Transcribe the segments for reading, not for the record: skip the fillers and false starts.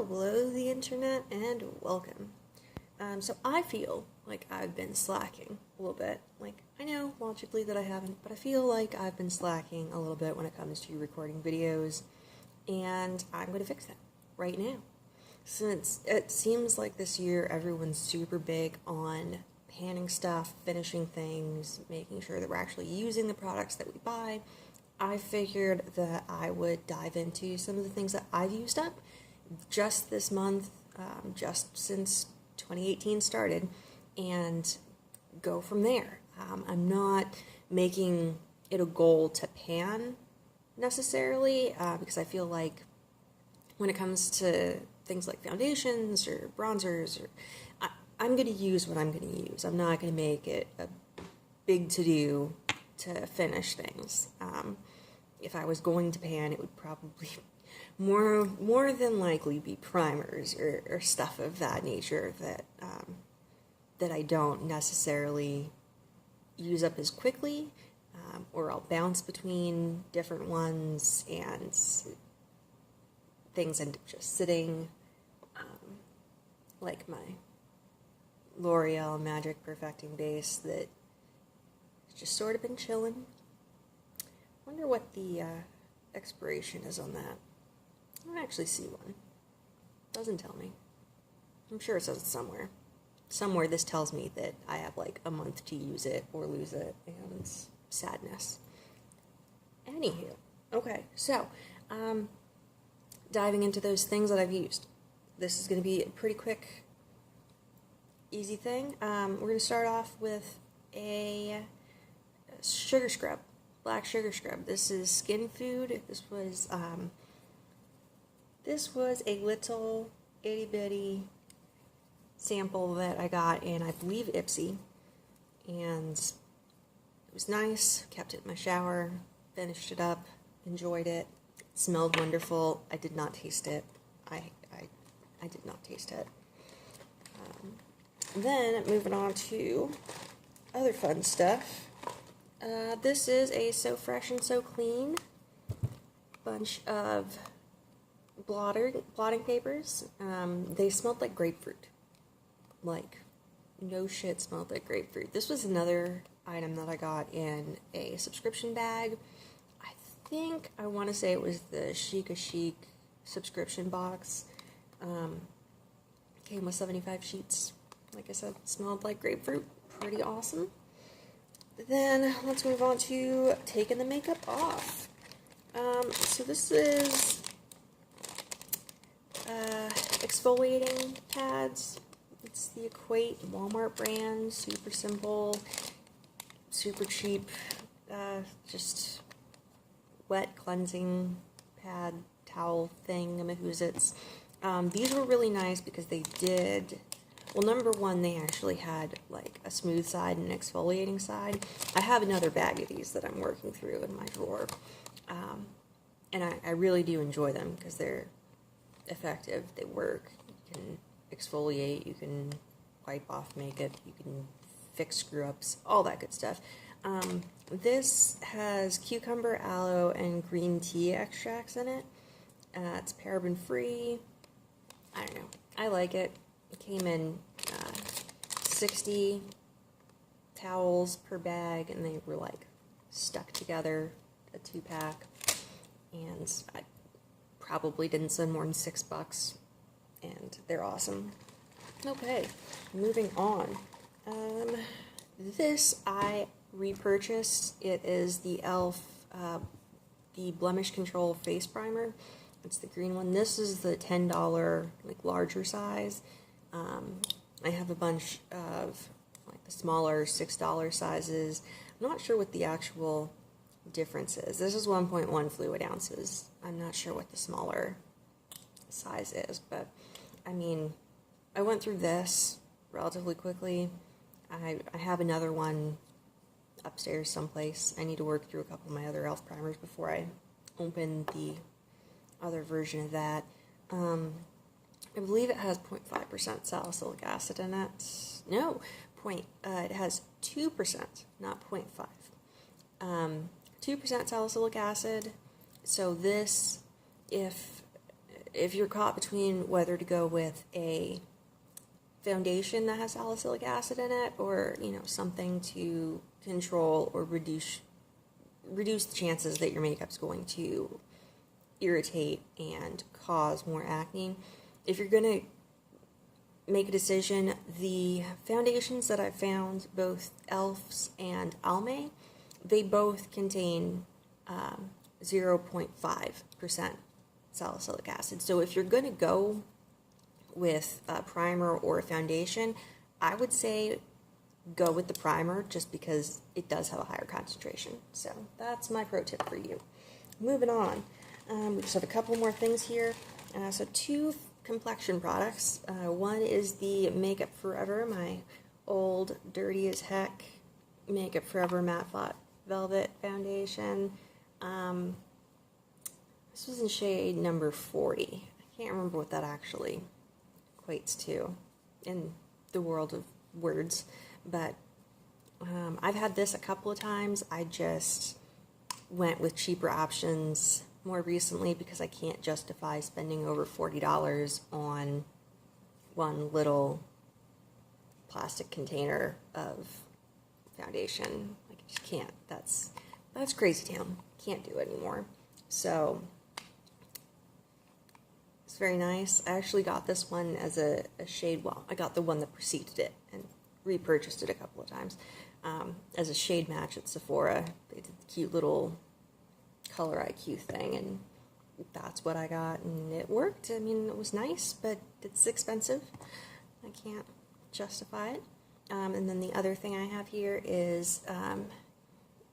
Hello, the internet, and welcome. So I feel like I've been slacking a little bit. Like, I know logically that I haven't, but I feel like I've been slacking a little bit when it comes to recording videos, and I'm going to fix that right now. Since it seems like this year everyone's super big on panning stuff, finishing things, making sure that we're actually using the products that we buy, I figured that I would dive into some of the things that I've used up just this month, just since 2018 started, and go from there. I'm not making it a goal to pan necessarily, because I feel like when it comes to things like foundations or bronzers, I'm going to use what I'm going to use. I'm not going to make it a big to-do to finish things. If I was going to pan, it would probably more than likely be primers or stuff of that nature that I don't necessarily use up as quickly, or I'll bounce between different ones and things end up just sitting, like my L'Oreal Magic Perfecting Base that has just sort of been chilling. Wonder what the expiration is on that. I don't actually see one. Doesn't tell me. I'm sure it says it somewhere. Somewhere this tells me that I have like a month to use it or lose it, and sadness. Anywho, okay, so diving into those things that I've used. This is going to be a pretty quick, easy thing. We're going to start off with a sugar scrub, black sugar scrub. This is Skin Food. This was a little itty bitty sample that I got in, I believe, Ipsy, and it was nice. Kept it in my shower, finished it up, enjoyed it. It smelled wonderful. I did not taste it. I did not taste it. Then moving on to other fun stuff. This is a So Fresh and So Clean bunch of blotting papers. They smelled like grapefruit. Like, no shit, smelled like grapefruit. This was another item that I got in a subscription bag. I want to say it was the Chic subscription box. Came with 75 sheets. Like I said, smelled like grapefruit. Pretty awesome. Then let's move on to taking the makeup off. So this is exfoliating pads. It's the Equate Walmart brand. Super simple, super cheap. Just wet cleansing pad towel thing. These were really nice because they did. Well, number one, they actually had like a smooth side and an exfoliating side. I have another bag of these that I'm working through in my drawer. And I really do enjoy them because they're effective. They work. You can exfoliate, you can wipe off makeup, you can fix screw-ups, all that good stuff. This has cucumber, aloe, and green tea extracts in it. It's paraben-free. I don't know. I like it. It came in 60 towels per bag, and they were like stuck together, a 2-pack, and I probably didn't spend more than $6, and they're awesome. Okay, moving on. This I repurchased. It is the e.l.f. The Blemish Control Face Primer. It's the green one. This is the $10, like, larger size. I have a bunch of like the smaller $6 sizes. I'm not sure what the actual difference is. This is 1.1 fluid ounces. I'm not sure what the smaller size is, but I mean, I went through this relatively quickly. I have another one upstairs someplace. I need to work through a couple of my other e.l.f. primers before I open the other version of that. I believe it has 0.5% salicylic acid in it. No, it has 2%, not 0.5. 2% salicylic acid. So this, if if you're caught between whether to go with a foundation that has salicylic acid in it, or something to control or reduce the chances that your makeup's going to irritate and cause more acne. If you're going to make a decision, the foundations that I've found, both e.l.f.'s and Almay, they both contain 0.5% salicylic acid. So if you're going to go with a primer or a foundation, I would say go with the primer, just because it does have a higher concentration. So that's my pro tip for you. Moving on, we just have a couple more things here. So 2 complexion products. One is the Makeup Forever, my old dirty as heck Makeup Forever Matte Flat Velvet Foundation. This was in shade number 40. I can't remember what that actually equates to in the world of words, but I've had this a couple of times. I just went with cheaper options more recently because I can't justify spending over $40 on one little plastic container of foundation. Like, I just can't. That's crazy town. Can't do it anymore. So it's very nice. I actually got this one as a shade. Well, I got the one that preceded it and repurchased it a couple of times as a shade match at Sephora. They did the cute little color IQ thing, and that's what I got, and it worked. I mean, it was nice, but it's expensive. I can't justify it. And then the other thing I have here is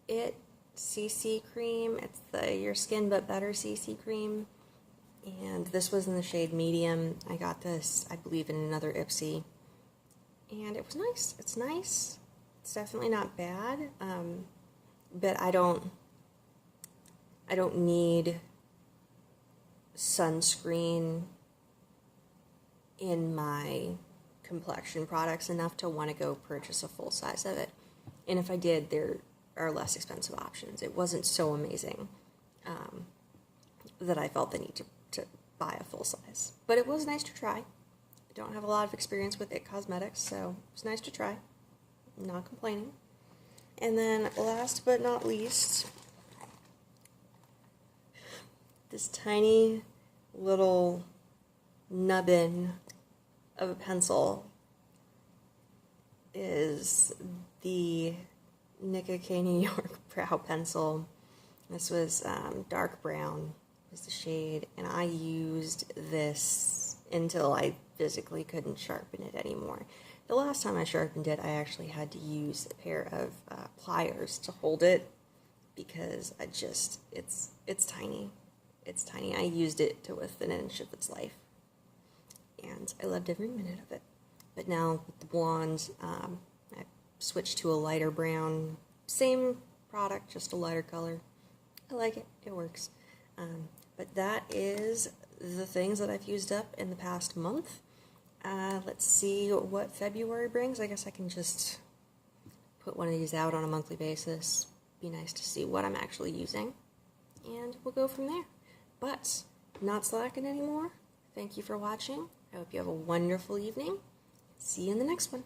It CC cream. It's the Your Skin But Better CC cream, and this was in the shade medium. I got this, I believe, in another Ipsy, and it was nice. It's nice. It's definitely not bad, but I don't need sunscreen in my complexion products enough to want to go purchase a full size of it. And if I did, there are less expensive options. It wasn't so amazing that I felt the need to buy a full size. But it was nice to try. I don't have a lot of experience with IT Cosmetics, so it was nice to try. I'm not complaining. And then last but not least, this tiny little nubbin of a pencil is the Nicka K. New York Brow Pencil. This was dark brown was the shade, and I used this until I physically couldn't sharpen it anymore. The last time I sharpened it, I actually had to use a pair of pliers to hold it because it's tiny. It's tiny. I used it to within an inch of its life, and I loved every minute of it. But now with the blonde, I switched to a lighter brown. Same product, just a lighter color. I like it. It works. But that is the things that I've used up in the past month. Let's see what February brings. I guess I can just put one of these out on a monthly basis. Be nice to see what I'm actually using, and we'll go from there. But not slacking anymore. Thank you for watching. I hope you have a wonderful evening. See you in the next one.